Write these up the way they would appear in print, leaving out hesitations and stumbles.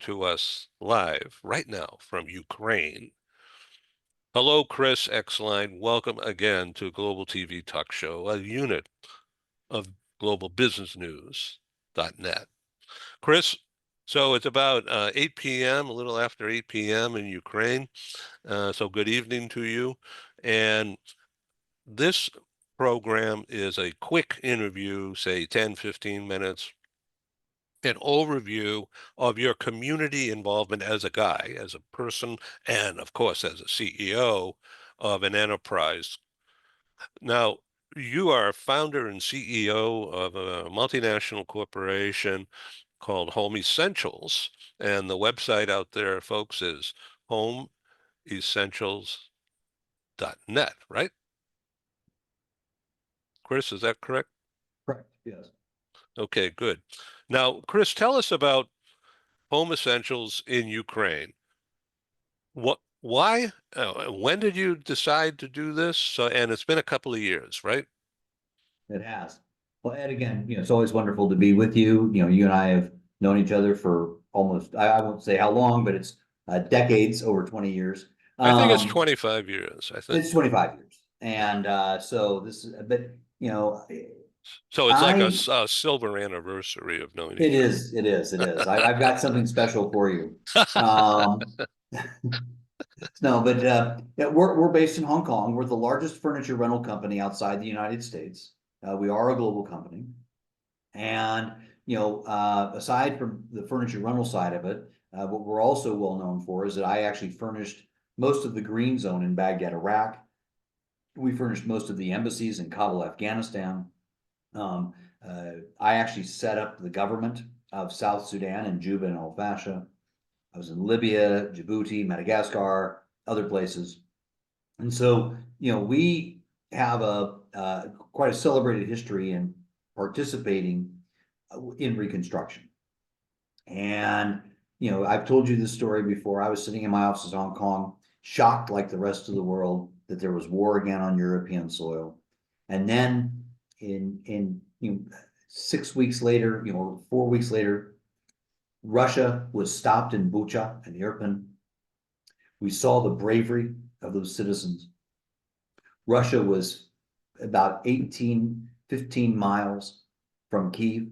to us live right now from Ukraine. Hello, Chris EXLINE. Welcome again to Global TV Talk Show, a unit of Global Business News.net. Chris, so it's about 8 p.m., a little after 8 p.m. in Ukraine. So good evening to you. And this program is a quick interview, say 10, 15 minutes, an overview of your community involvement as a guy, as a person, and of course, as a CEO of an enterprise. Now, you are founder and CEO of a multinational corporation called Home Essentials. And the website out there, folks, is homeessentials.net, right? Chris, is that correct? Correct, yes. Okay, good. Now, Chris, tell us about Home Essentials in Ukraine. Why, when did you decide to do this? So, and it's been a couple of years, right? It has. Well, Ed, again, it's always wonderful to be with you. You and I have known each other for almost, I won't say how long, but it's decades, over 20 years. I think it's 25 years, I think. It's 25 years. And so this is, but, So it's like a, I, a silver anniversary of knowing it each is, it is, it is. I've got something special for you. Um, no, but yeah, we're based in Hong Kong. We're the largest furniture rental company outside the United States. We are a global company. And, aside from the furniture rental side of it, what we're also well known for is that I actually furnished most of the green zone in Baghdad, Iraq. We furnished most of the embassies in Kabul, Afghanistan. Um, I actually set up the government of South Sudan in Juba and Al Fasha. I was in Libya, Djibouti, Madagascar, other places. And so, we have a quite a celebrated history in participating in reconstruction. And, I've told you this story before. I was sitting in my office in Hong Kong, shocked like the rest of the world that there was war again on European soil. And then in 6 weeks later, 4 weeks later, Russia was stopped in Bucha and Irpin. We saw the bravery of those citizens. Russia was about 18, 15 miles from Kyiv.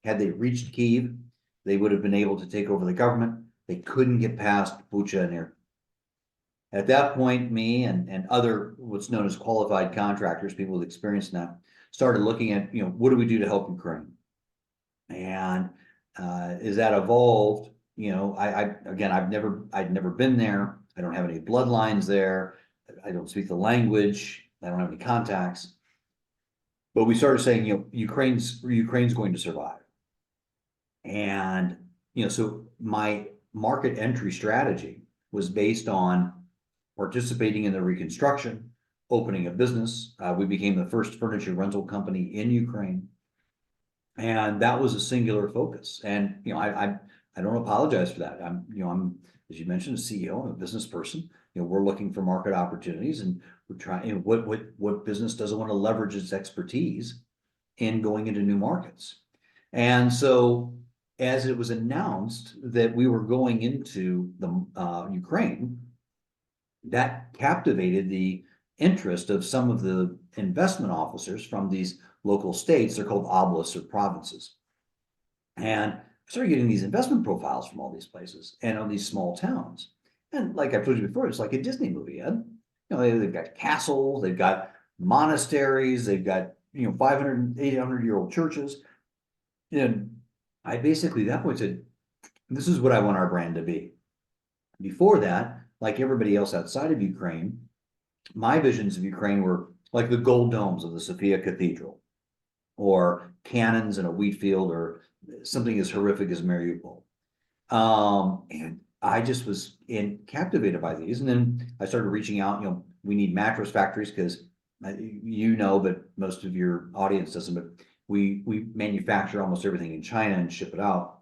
Had they reached Kyiv, they would have been able to take over the government. They couldn't get past Bucha and Irpin. At that point, me and other what's known as qualified contractors, people with experience in that, started looking at, what do we do to help Ukraine? And as that evolved, I'd never been there. I don't have any bloodlines there. I don't speak the language. I don't have any contacts. But we started saying, Ukraine's going to survive. And, so my market entry strategy was based on participating in the reconstruction, opening a business. We became the first furniture rental company in Ukraine. And that was a singular focus. And, I don't apologize for that. I'm, as you mentioned, a CEO, I'm a business person. We're looking for market opportunities and we're trying, what business doesn't want to leverage its expertise in going into new markets? And so as it was announced that we were going into the Ukraine, that captivated the interest of some of the investment officers from these local states. They're called oblasts or provinces. And I started getting these investment profiles from all these places and on these small towns. And like I've told you before, it's like a Disney movie, Ed. They've got castles, they've got monasteries, they've got, 500, 800-year-old churches. And I basically at that point said, this is what I want our brand to be. Before that, like everybody else outside of Ukraine, my visions of Ukraine were like the gold domes of the Sophia Cathedral, or cannons in a wheat field, or something as horrific as Mariupol. And I just was captivated by these. And then I started reaching out, we need mattress factories because but most of your audience doesn't, but we manufacture almost everything in China and ship it out.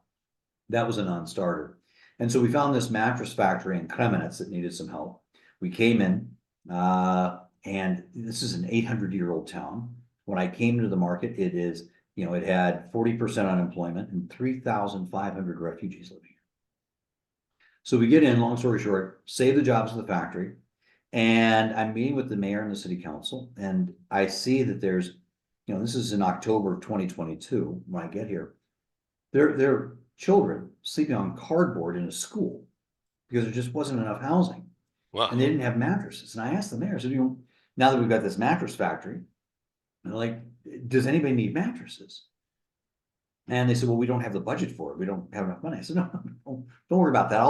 That was a non-starter. And so we found this mattress factory in Kremenets that needed some help. We came in, and this is an 800-year-old town. When I came to the market, it is, it had 40% unemployment and 3,500 refugees living here. So we get in, long story short, save the jobs in the factory. And I'm meeting with the mayor and the city council, and I see that this is in October of 2022 when I get here. There are children sleeping on cardboard in a school because there just wasn't enough housing and they Wow. didn't have mattresses. And I asked the mayor, I said, now that we've got this mattress factory, they're like, does anybody need mattresses? And they said, well, we don't have the budget for it. We don't have enough money. I said, no, don't worry about that.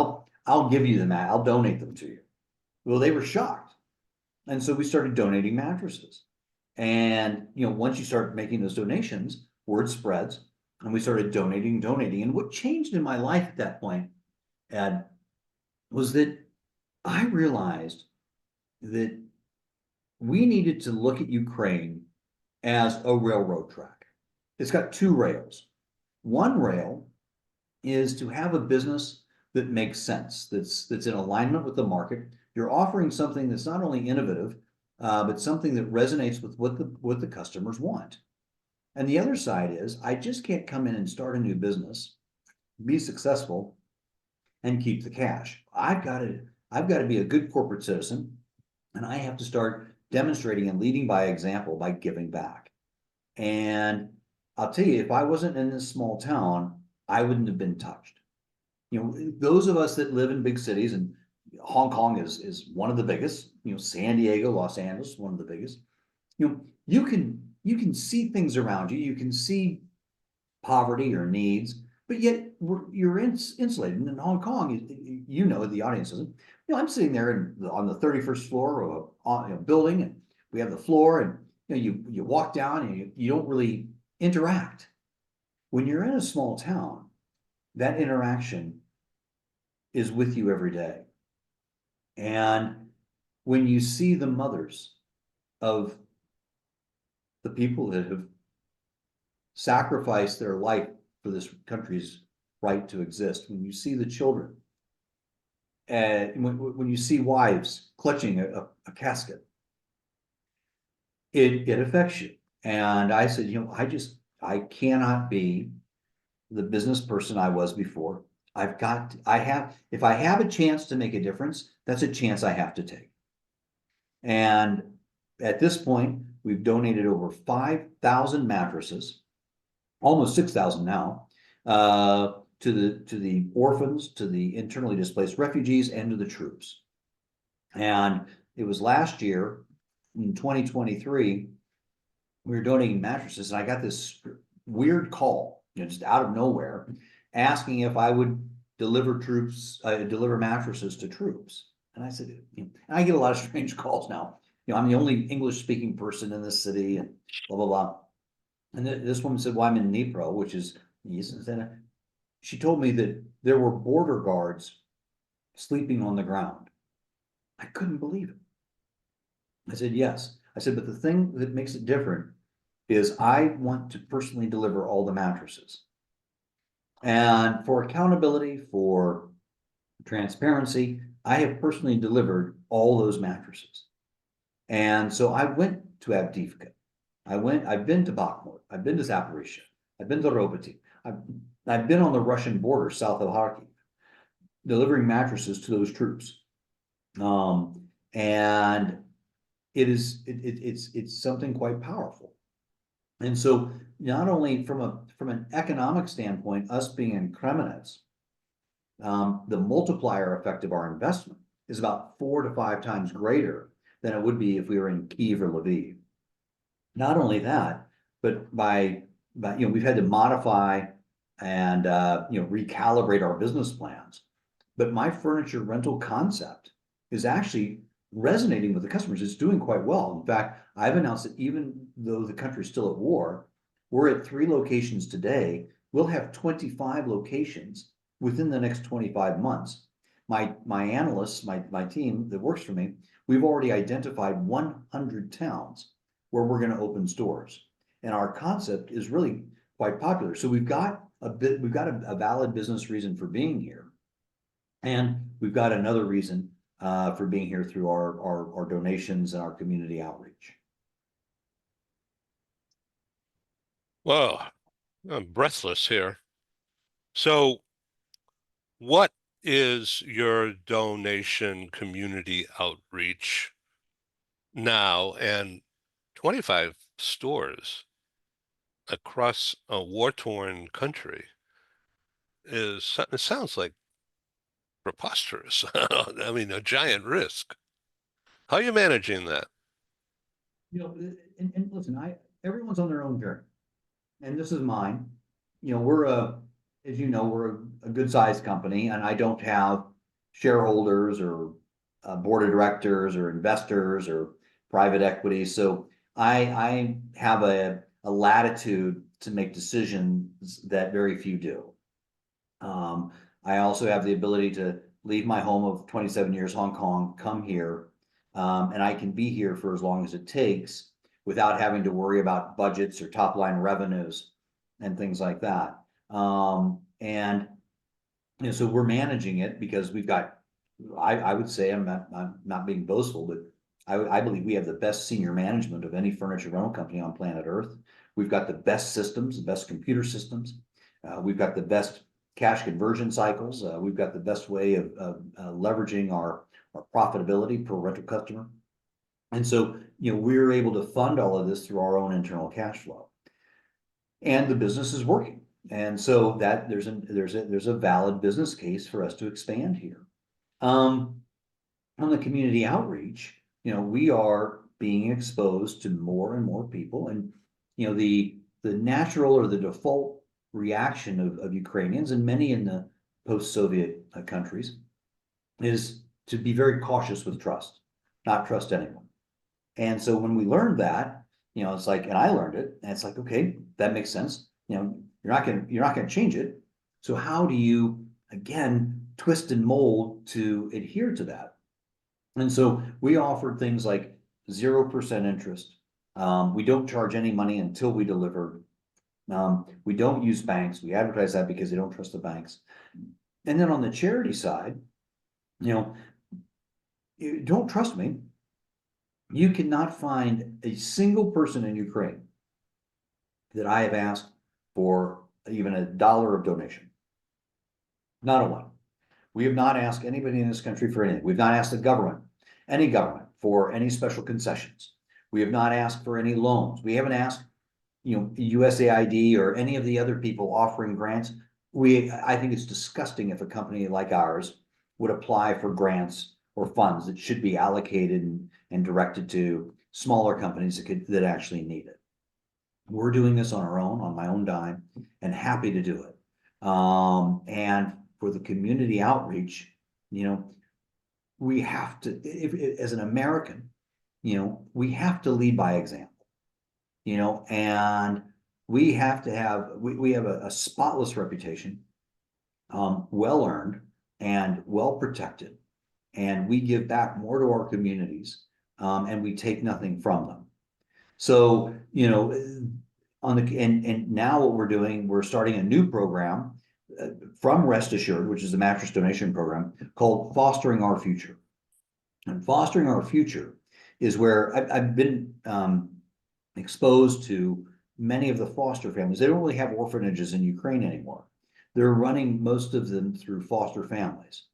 I'll give you the mat. I'll donate them to you. Well, they were shocked. And so we started donating mattresses. And once you start making those donations, word spreads, and we started donating. And what changed in my life at that point, Ed, was that I realized that we needed to look at Ukraine as a railroad track. It's got two rails. One rail is to have a business that makes sense, that's in alignment with the market. You're offering something that's not only innovative, but something that resonates with what the customers want. And the other side is, I just can't come in and start a new business, be successful, and keep the cash. I've got to be a good corporate citizen, and I have to start demonstrating and leading by example by giving back. And I'll tell you, if I wasn't in this small town, I wouldn't have been touched. Those of us that live in big cities, and Hong Kong is one of the biggest, San Diego, Los Angeles, one of the biggest. You can see things around you, you can see poverty or needs, but yet you're insulated. And in Hong Kong, the audience doesn't. I'm sitting there on the 31st floor of a building, and we have the floor, and you walk down and you don't really interact. When you're in a small town, that interaction is with you every day. And when you see the mothers of the people that have sacrificed their life for this country's right to exist, when you see the children, and when you see wives clutching a casket, it affects you. And I said, I cannot be the business person I was before. If I have a chance to make a difference, that's a chance I have to take. And at this point, we've donated over 5,000 mattresses, almost 6,000 now, to the orphans, to the internally displaced refugees, and to the troops. And it was last year, in 2023, we were donating mattresses, and I got this weird call, just out of nowhere, asking if I would deliver mattresses to troops. And I said, and I get a lot of strange calls now. I'm the only English speaking person in this city, and blah blah blah. And this woman said, "Well, I'm in Dnipro, which is east." She told me that there were border guards sleeping on the ground. I couldn't believe it. I said, "Yes." I said, "But the thing that makes it different is I want to personally deliver all the mattresses. And for accountability, for transparency, I have personally delivered all those mattresses." And so I went to Avdiivka. I've been to Bakhmut. I've been to Zaporizhia. I've been to Roboty. I've been on the Russian border south of Kharkiv, delivering mattresses to those troops. And it's something quite powerful. And so not only from an economic standpoint, us being in Kremenets, the multiplier effect of our investment is about 4 to 5 times greater than it would be if we were in Kyiv or Lviv. Not only that, but we've had to modify and recalibrate our business plans. But my furniture rental concept is actually resonating with the customers. It's doing quite well. In fact, I've announced that even though the country's still at war, we're at 3 locations today. We'll have 25 locations within the next 25 months. My analysts, my team that works for me, we've already identified 100 towns where we're going to open stores. And our concept is really quite popular. So we've got a valid business reason for being here. And we've got another reason for being here through our donations and our community outreach. Well, I'm breathless here. So what is your donation community outreach now? And 25 stores across a war-torn country it sounds like preposterous. I mean, a giant risk. How are you managing that? You know, and listen, everyone's on their own journey, and this is mine. You know, as you know, we're a good sized company, and I don't have shareholders or a board of directors or investors or private equity. So I have a latitude to make decisions that very few do. Um, I also have the ability to leave my home of 27 years, Hong Kong, come here, and I can be here for as long as it takes without having to worry about budgets or top line revenues and things like that. And you know, so we're managing it because we've got, I would say, I'm not being boastful, but I believe we have the best senior management of any furniture rental company on planet Earth. We've got the best systems, the best computer systems. We've got the best cash conversion cycles. We've got the best way of leveraging our profitability per rental customer. And so, you know, we're able to fund all of this through our own internal cash flow. And the business is working. And so that there's a valid business case for us to expand here. On the community outreach, you know, we are being exposed to more and more people, and you know, the natural or the default reaction of Ukrainians and many in the post-Soviet countries is to be very cautious with trust, not trust anyone. And so when we learned that, you know, it's like, and I learned it, and it's like, okay, that makes sense. You know, you're not gonna change it. So how do you again twist and mold to adhere to that? And so we offered things like 0% interest. We don't charge any money until we deliver. We don't use banks. We advertise that because they don't trust the banks. And then on the charity side, you know, you don't trust me. You cannot find a single person in Ukraine that I have asked for even $1 of donation. Not a one. We have not asked anybody in this country for anything. We've not asked the government, any government, for any special concessions. We have not asked for any loans. We haven't asked, you know, USAID or any of the other people offering grants. I think it's disgusting if a company like ours would apply for grants or funds that should be allocated and directed to smaller companies that actually need it. We're doing this on our own, on my own dime, and happy to do it. And for the community outreach, you know, we have to, as an American, you know, we have to lead by example, you know, and we have to have, we have a spotless reputation, well earned and well protected. And we give back more to our communities, and we take nothing from them. So, you know, and now what we're doing, we're starting a new program from Rest Assured, which is the mattress donation program, called Fostering Our Future. And Fostering Our Future is where I've been exposed to many of the foster families. They don't really have orphanages in Ukraine anymore. They're running most of them through foster families.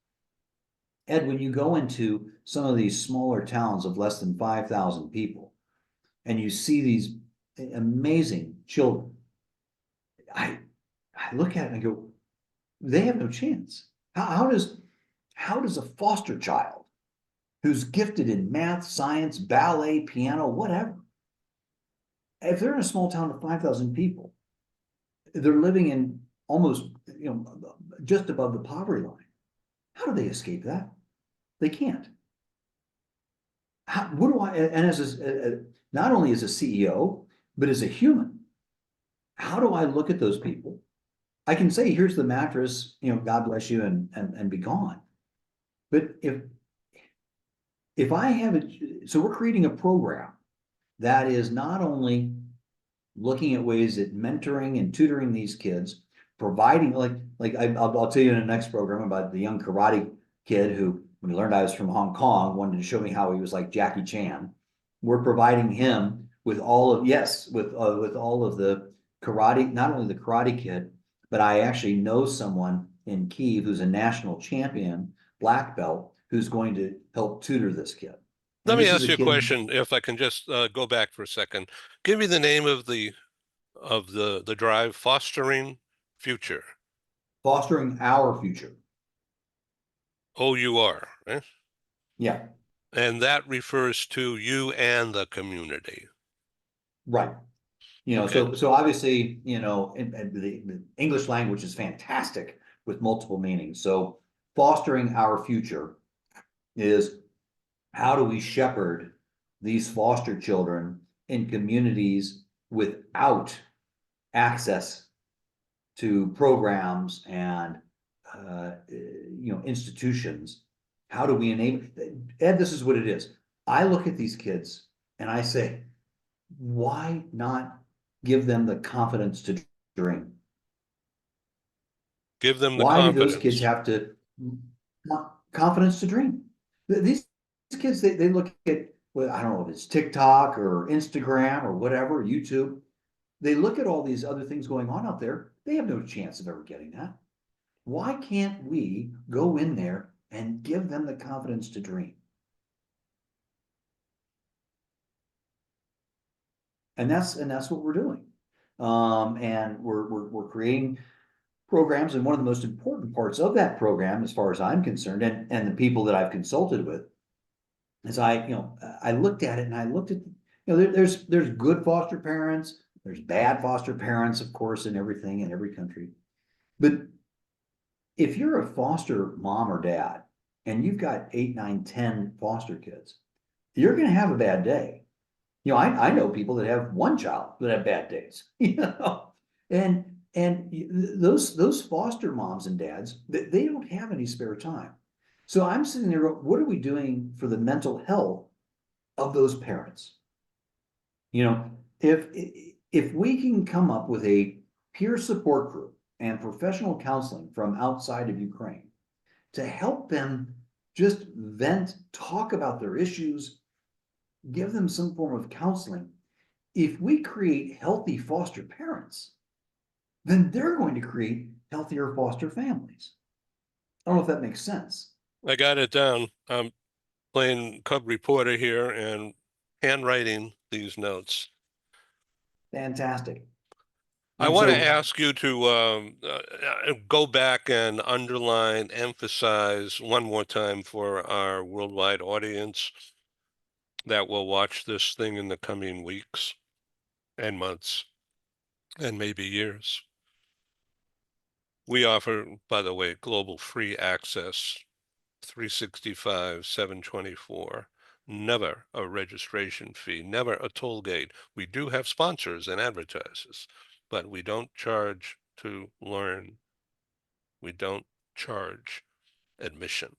Ed, when you go into some of these smaller towns of less than 5,000 people and you see these amazing children, I look at it and I go, they have no chance. How does a foster child who's gifted in math, science, ballet, piano, whatever, if they're in a small town of 5,000 people, they're living in almost, you know, just above the poverty line. How do they escape that? They can't. What do I, and not only as a CEO, but as a human, how do I look at those people? I can say, here's the mattress, you know, God bless you, and be gone. But if I have it, so we're creating a program that is not only looking at ways at mentoring and tutoring these kids, providing I'll tell you in the next program about the young karate kid who, when he learned I was from Hong Kong, wanted to show me how he was like Jackie Chan. We're providing him with all of all of the karate, not only the karate kid, but I actually know someone in Kyiv who's a national champion black belt who's going to help tutor this kid. Let And me this is ask a you a kid question, if I can just go back for a second. Give me the name of the drive, Fostering Future. fostering our future. OUR, right? Yeah, And that refers to you and the community. right. Okay. So obviously, the English language is fantastic with multiple meanings. So fostering our future is how do we shepherd these foster children in communities without access to programs and institutions? How do we enable? Ed, this is what it is. I look at these kids and I say, why not give them the confidence to dream? Give them the Why do those kids confidence. have to confidence to dream? These kids, they look at, well, I don't know if it's TikTok or Instagram or whatever, YouTube. They look at all these other things going on out there. They have no chance of ever getting that. Why can't we go in there and give them the confidence to dream? And that's what we're doing. And we're creating programs, and one of the most important parts of that program, as far as I'm concerned, and the people that I've consulted with, is I looked at it and I looked at there's good foster parents, there's bad foster parents, of course, in everything in every country. But if you're a foster mom or dad and you've got 8, 9, 10 foster kids, you're going to have a bad day. I know people that have one child that have bad days, and those foster moms and dads, they don't have any spare time. So I'm sitting there, what are we doing for the mental health of those parents? You know, if if we can come up with a peer support group and professional counseling from outside of Ukraine to help them just vent, talk about their issues, give them some form of counseling. If we create healthy foster parents, then they're going to create healthier foster families. I don't know if that makes sense. I got it down. I'm playing cub reporter here and handwriting these notes. Fantastic. I And want to so, ask you to go back and underline, emphasize one more time for our worldwide audience that will watch this thing in the coming weeks and months and maybe years. We offer, by the way, global free access, 365, 724. Never a registration fee, never a toll gate. We do have sponsors and advertisers, but we don't charge to learn. We don't charge admission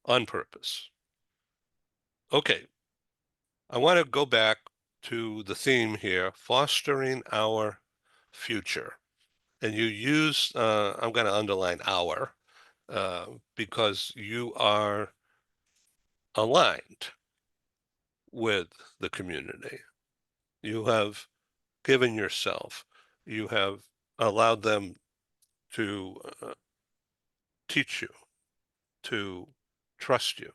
on purpose. Okay, I want to go back to the theme here, fostering our future. And you use, I'm going to underline our, because you are aligned with the community. You have given yourself, you have allowed them to teach you, to trust you,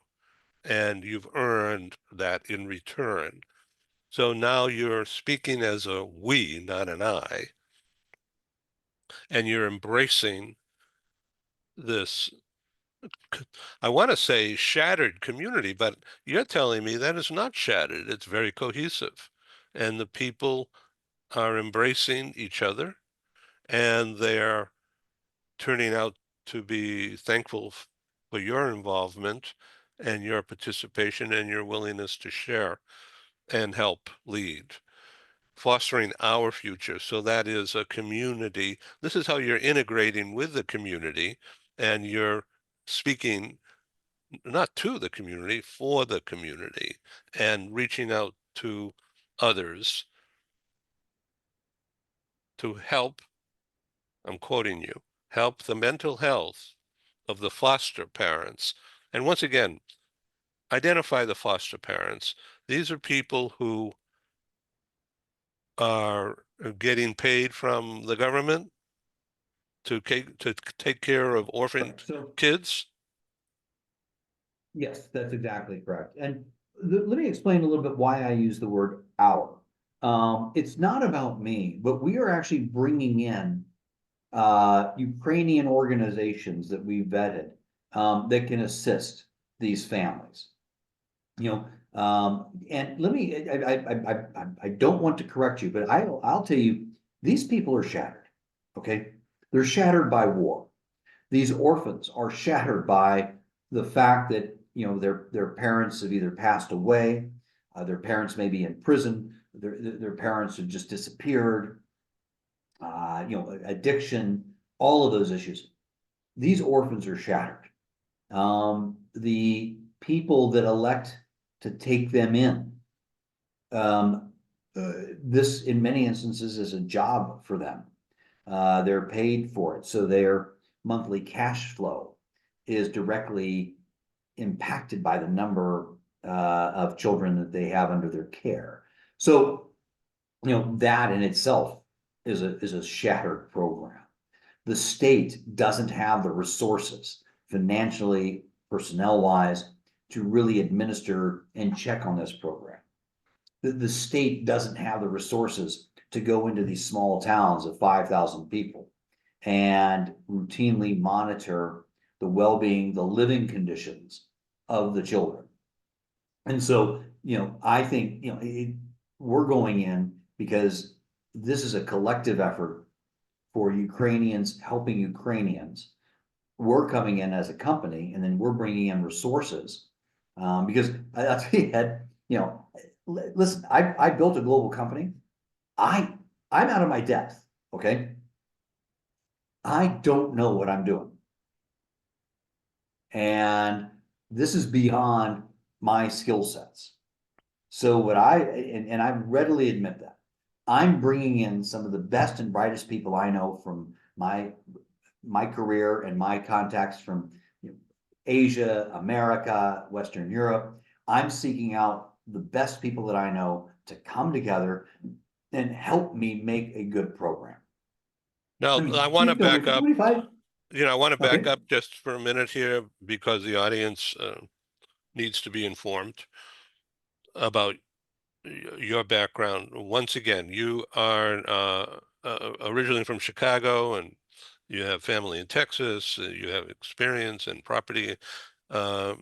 and you've earned that in return. So now you're speaking as a we, not an I, and you're embracing this, I want to say shattered community, but you're telling me that it's not shattered. It's very cohesive. And the people are embracing each other and they're turning out to be thankful for your involvement and your participation and your willingness to share and help lead. Fostering our future. So that is a community. This is how you're integrating with the community and you're speaking not to the community, for the community and reaching out to others to help, I'm quoting you, help the mental health of the foster parents. And once again, identify the foster parents. These are people who are getting paid from the government to take care of orphaned So kids? yes, that's exactly correct. And let me explain a little bit why I use the word our. It's not about me, but we are actually bringing in Ukrainian organizations that we vetted that can assist these families. And let me, I don't want to correct you, but I'll tell you, these people are shattered. Okay, they're shattered by war. These orphans are shattered by the fact that their parents have either passed away, their parents may be in prison, their parents have just disappeared, addiction, all of those issues. These orphans are shattered. The people that elect to take them in, um, this in many instances is a job for them. They're paid for it, so their monthly cash flow is directly impacted by the number of children that they have under their care. So, that in itself is a shattered program. The state doesn't have the resources financially, personnel wise, to really administer and check on this program. The state doesn't have the resources to go into these small towns of 5,000 people and routinely monitor the well-being, the living conditions of the children. And so, I think, we're going in because this is a collective effort for Ukrainians helping Ukrainians. We're coming in as a company, and then we're bringing in resources. Because I'll tell you, Ed, listen, I built a global company. I I'm out of my depth. Okay, I don't know what I'm doing, and this is beyond my skill sets. So and I readily admit that I'm bringing in some of the best and brightest people I know from my career and my contacts from Asia, America, Western Europe. I'm seeking out the best people that I know to come together and help me make a good program. Now, I I mean, want to back if up. 25, I want to back okay, up just for a minute here because the audience needs to be informed about your background. Once again, you are originally from Chicago and you have family in Texas, you have experience in property, uh,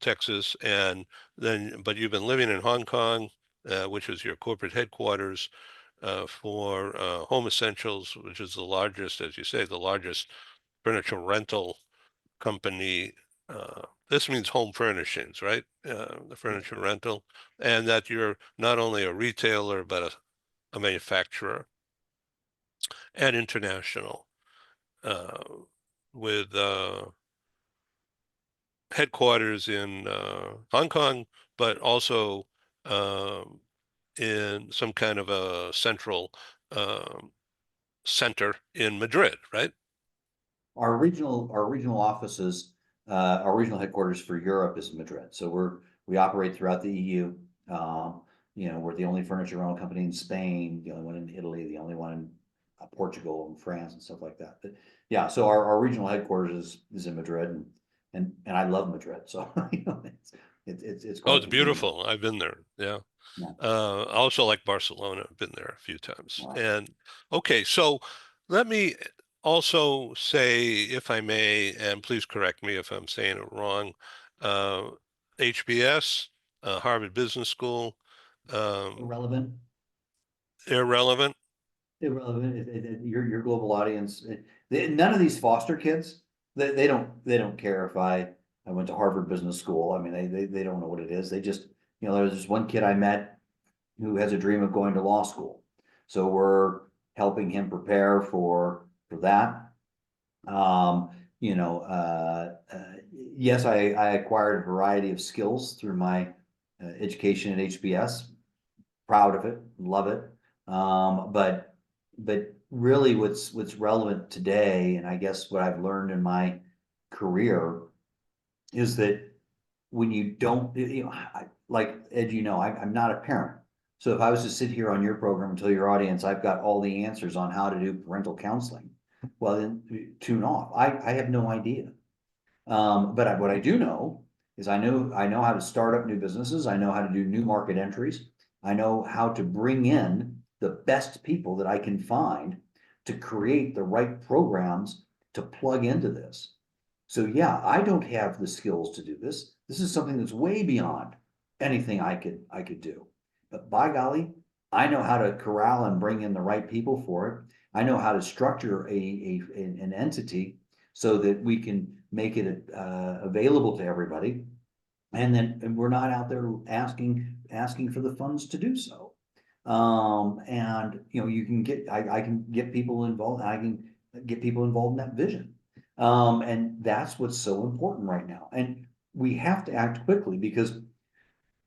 Texas, and but you've been living in Hong Kong, which is your corporate headquarters for Home Essentials, which is the largest, as you say, the largest furniture rental company. This means home furnishings, right? The right. furniture rental, and that you're not only a retailer but a manufacturer and international uh, with headquarters in Hong Kong, but also um, in some kind of a central um, center in Madrid, right? Our regional offices, our regional headquarters for Europe is Madrid. So we operate throughout the EU. We're the only furniture rental company in Spain, the only one in Italy, the only one in Portugal and France and stuff like that. But yeah, so our regional headquarters is in Madrid, and I love Madrid. So it's Oh, quite it's convenient. beautiful. I've been there. Yeah. Yeah, I also like Barcelona. I've been there a few times. all And okay, so let me also say, if I may, and please correct me if I'm saying it wrong, uh, HBS, Harvard Business School, um, irrelevant. irrelevant. Irrelevant. Your global audience. None of these foster kids, they don't care if I went to Harvard Business School. I mean, they don't know what it is. They just, there's this one kid I met who has a dream of going to law school. So we're helping him prepare for that. Um, yes, I acquired a variety of skills through my education at HBS. Proud of it, love it. But really, what's relevant today, and I guess what I've learned in my career, is that when you don't, like Ed, I'm not a parent. So if I was to sit here on your program and tell your audience I've got all the answers on how to do parental counseling, Well, then tune off. I have no idea. But what I do know is I know how to start up new businesses. I know how to do new market entries. I know how to bring in the best people that I can find to create the right programs to plug into this. So yeah, I don't have the skills to do this. This is something that's way beyond anything I could do. But by golly, I know how to corral and bring in the right people for it. I know how to structure an entity so that we can make it available to everybody. And we're not out there asking for the funds to do so. And you can I can get people involved. I can get people involved in that vision. And that's what's so important right now. And we have to act quickly because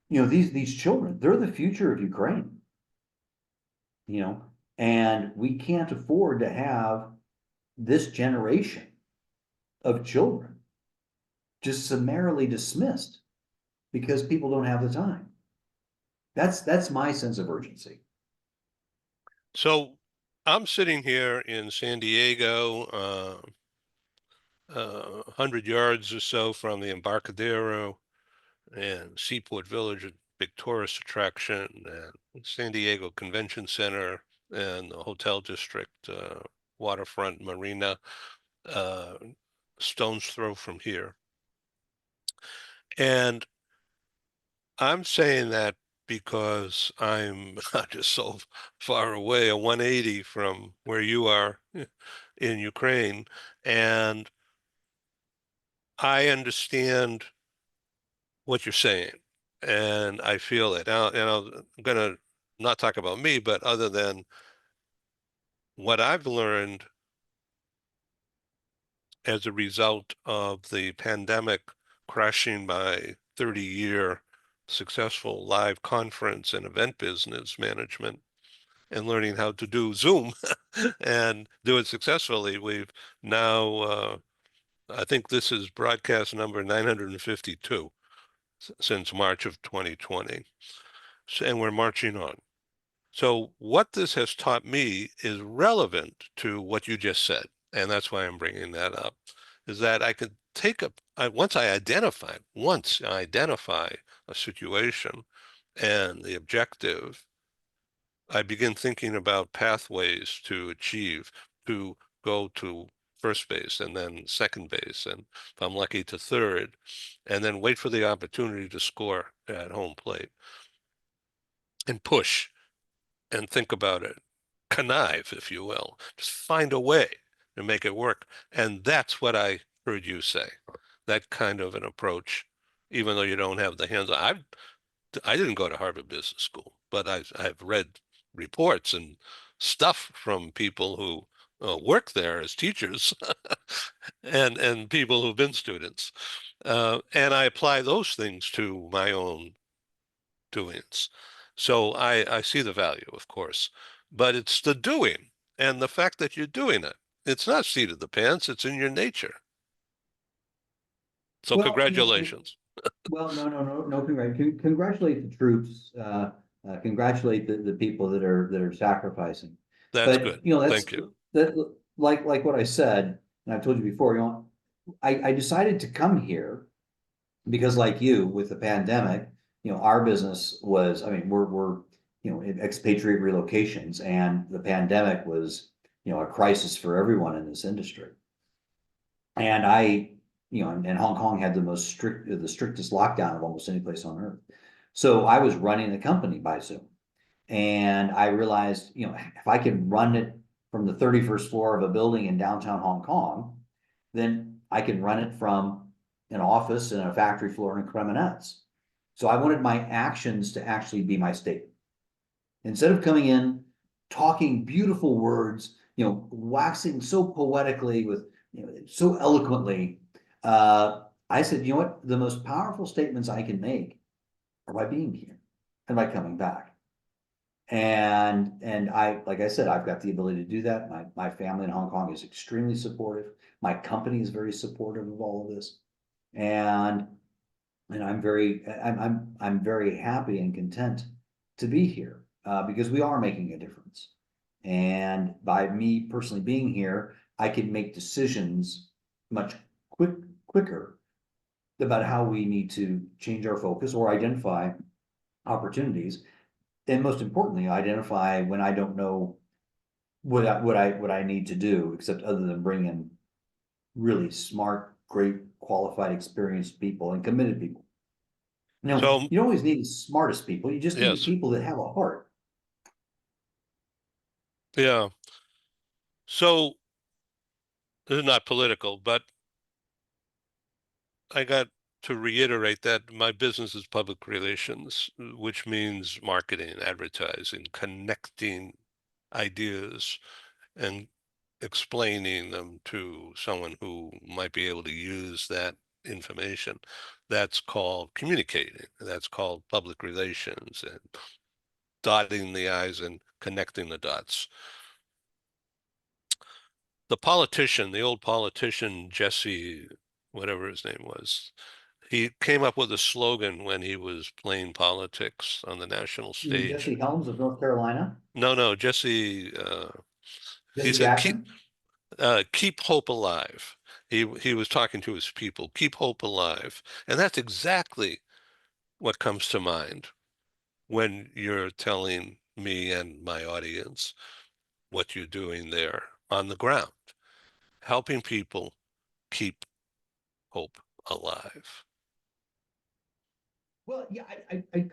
these children, they're the future of Ukraine, you know, and we can't afford to have this generation of children just summarily dismissed because people don't have the time. That's my sense of urgency. So I'm sitting here in San Diego, 100 yards or so from the Embarcadero and Seaport Village, a big tourist attraction, and San Diego Convention Center and the Hotel District, waterfront marina, uh, stone's throw from here. And I'm saying that because I'm just so far away, a 180 from where you are in Ukraine, and I understand what you're saying, and I feel it. I'm gonna not talk about me, but other than what I've learned as a result of the pandemic crashing my 30-year successful live conference and event business management and learning how to do Zoom and do it successfully. We've now, I think this is broadcast number 952 since March of 2020. And we're marching on. So what this has taught me is relevant to what you just said. And that's why I'm bringing that up, is that I could take once I identify a situation and the objective, I begin thinking about pathways to achieve, to go to first base and then second base, and if I'm lucky to third, and then wait for the opportunity to score at home plate and push and think about it, connive, if you will, just find a way to make it work. And that's what I heard you say, that kind of an approach, even though you don't have the hands on. I didn't go to Harvard Business School, but I've read reports and stuff from people who work there as teachers and people who've been students. And I apply those things to my own doings. So I see the value, of course, but it's the doing and the fact that you're doing it. It's not seat of the pants, it's in your nature. So Well, congratulations. well, no. Congratulate the troops. Congratulate the people that are sacrificing. That's But good. Thank you. that like what I said, and I've told you before. I decided to come here because, like you, with the pandemic, our business was. I mean, we're expatriate relocations, and the pandemic was a crisis for everyone in this industry. And and Hong Kong had the strictest lockdown of almost any place on earth. So I was running the company by Zoom. And I realized, if I could run it from the 31st floor of a building in downtown Hong Kong, then I can run it from an office and a factory floor in Cremonets. So I wanted my actions to actually be my statement. Instead of coming in, talking beautiful words, waxing so poetically with, so eloquently, I said, you know what? The most powerful statements I can make are by being here and by coming back. And like I said, I've got the ability to do that. My family in Hong Kong is extremely supportive. My company is very supportive of all of this. And I'm very happy and content to be here because we are making a difference. And by me personally being here, I can make decisions much quicker about how we need to change our focus or identify opportunities. And most importantly, identify when I don't know what I need to do, except other than bring in really smart, great, qualified, experienced people and committed people. Now, So, you don't always need the smartest people. You just need the yes, people that have a heart. yeah. So this is not political, but I got to reiterate that my business is public relations, which means marketing, advertising, connecting ideas and explaining them to someone who might be able to use that information. That's called communicating. That's called public relations and dotting the I's and connecting the dots. The politician, the old politician, Jesse, whatever his name was, he came up with a slogan when he was playing politics on the national You mean stage. Jesse Helms of North Carolina? No, no, Jesse, he Jesse said, Jackson? keep hope alive. He was talking to his people, keep hope alive. And that's exactly what comes to mind when you're telling me and my audience what you're doing there on the ground, helping people keep hope alive. Well, yeah,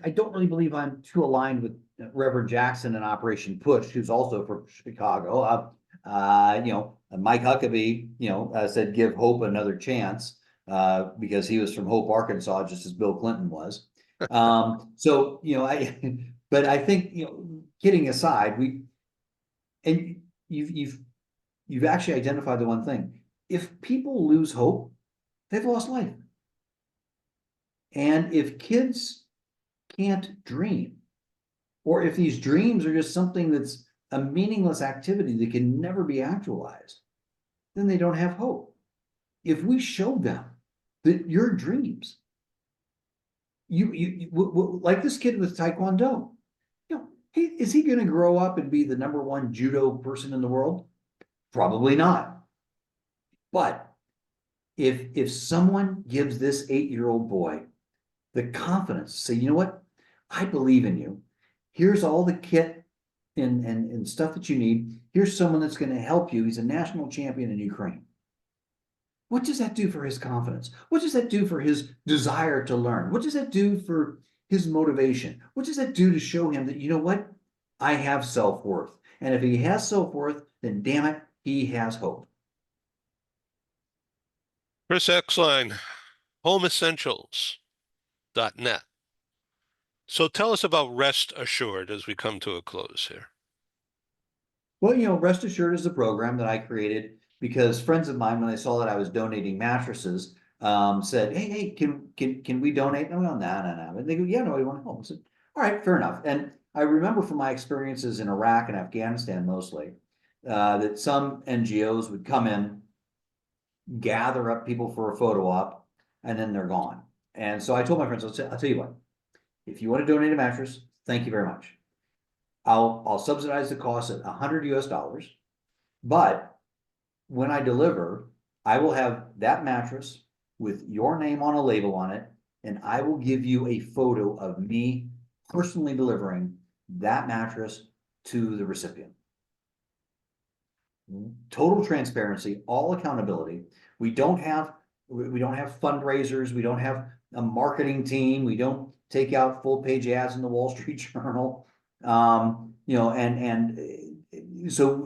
I don't really believe I'm too aligned with Reverend Jackson and Operation Push, who's also from Chicago. Mike Huckabee, said give hope another chance because he was from Hope, Arkansas, just as Bill Clinton was. But I think, kidding aside, and you've actually identified the one thing. If people lose hope, they've lost life. And if kids can't dream, or if these dreams are just something that's a meaningless activity that can never be actualized, then they don't have hope. If we show them that your dreams, like this kid with Taekwondo, is he going to grow up and be the number one judo person in the world? Probably not. But if someone gives this 8-year-old boy the confidence to say, you know what, I believe in you. Here's all the kit and stuff that you need. Here's someone that's going to help you. He's a national champion in Ukraine. What does that do for his confidence? What does that do for his desire to learn? What does that do for his motivation? What does that do to show him that, you know what, I have self-worth? And if he has self-worth, then damn it, he has hope. Chris EXLINE, homeessentials.net. So tell us about Rest Assured as we come to a close here. Well, Rest Assured is a program that I created because friends of mine, when they saw that I was donating mattresses, said, "Hey, can we donate?" And I'm going, "No, no, no." And they go, "Yeah, no, we want to help." I said, "All right, fair enough." And I remember from my experiences in Iraq and Afghanistan mostly, that some NGOs would come in, gather up people for a photo op, and then they're gone. And so I told my friends, I'll tell you what, if you want to donate a mattress, thank you very much. I'll subsidize the cost at $100 US, but when I deliver, I will have that mattress with your name on a label on it, and I will give you a photo of me personally delivering that mattress to the recipient. Total transparency, all accountability. We don't have fundraisers, we don't have a marketing team, we don't take out full page ads in the Wall Street Journal. So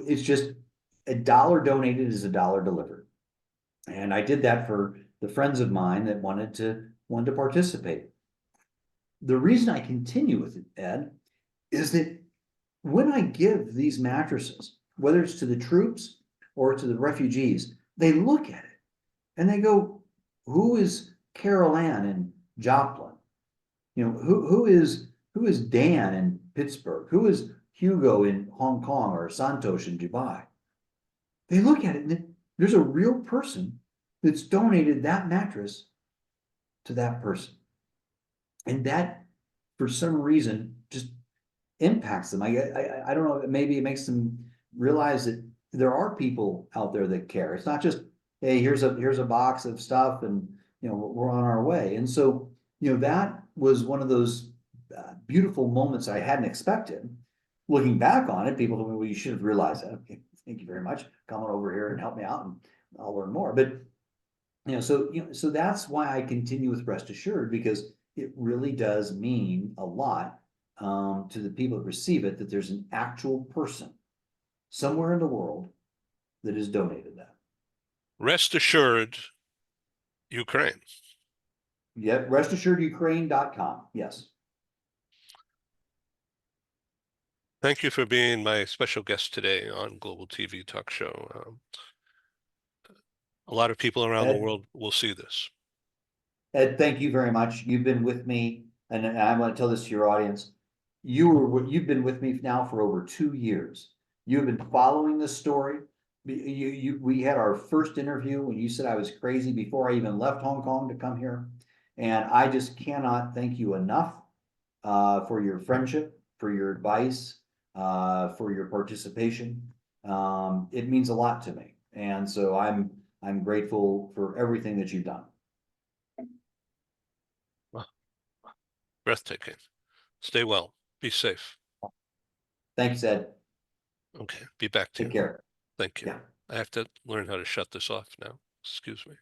it's just a dollar donated is a dollar delivered. And I did that for the friends of mine that wanted to participate. The reason I continue with it, Ed, is that when I give these mattresses, whether it's to the troops or to the refugees, they look at it and they go, who is Carol Ann in Joplin? Who is Dan in Pittsburgh? Who is Hugo in Hong Kong or Santosh in Dubai? They look at it and there's a real person that's donated that mattress to that person. And that, for some reason, just impacts them. I don't know, maybe it makes them realize that there are people out there that care. It's not just, hey, here's a box of stuff and, we're on our way. And so, that was one of those beautiful moments I hadn't expected. Looking back on it, people told me, well, you should have realized that. Okay, thank you very much. Come on over here and help me out and I'll learn more. But, so that's why I continue with Rest Assured, because it really does mean a lot to the people that receive it, that there's an actual person somewhere in the world that has donated that. Rest assured, Ukraine. Yep, restassuredukraine.com. Yes. Thank you for being my special guest today on Global TV Talk Show. A lot of people around the Ed, world will see this. Ed, thank you very much. You've been with me, and I want to tell this to your audience. You've been with me now for over 2 years. You've been following this story. We had our first interview when you said I was crazy before I even left Hong Kong to come here. And I just cannot thank you enough for your friendship, for your advice, for your participation. It means a lot to me. And so I'm grateful for everything that you've done. Wow, breathtaking. Stay well. Be safe. Thanks, Ed. Okay, be back to Take you. care. Thank you. Yeah. I have to learn how to shut this off now. Excuse me.